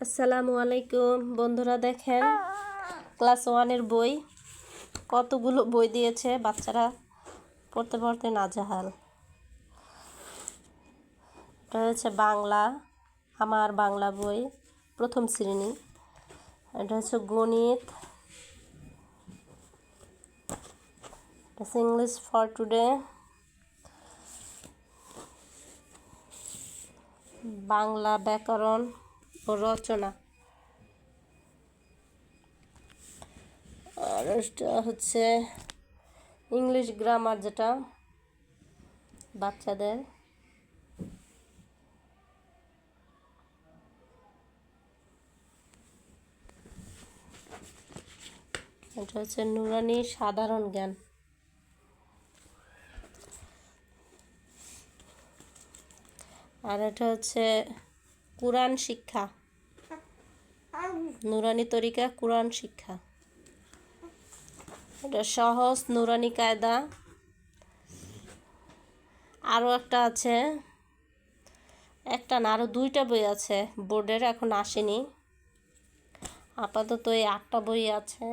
আসসালামু আলাইকুম বন্ধুরা, দেখেন ক্লাস 1-এর বই কতগুলো বই দিয়েছে। বাচ্চারা পড়তে পড়তে নাজেহাল। এটা হচ্ছে বাংলা, আমার বাংলা বই প্রথম শ্রেণী। এটা হচ্ছে গণিত, ইংলিশ ফর টুডে, বাংলা ব্যাকরণ ও রচনা, আর এটা হচ্ছে ইংলিশ গ্রামার, যেটা বাচ্চাদের। এটা হচ্ছে নুরানি সাধারণ জ্ঞান। আর এটা হচ্ছে কুরআন শিক্ষা, নুরানি তরিকা কুরআন শিক্ষা। এটা সহজ নুরানি কায়দা। আরও একটা আছে, একটা না আরও 2টা বই আছে বোর্ডের, এখন আসেনি। আপাতত এই 8টা বই আছে।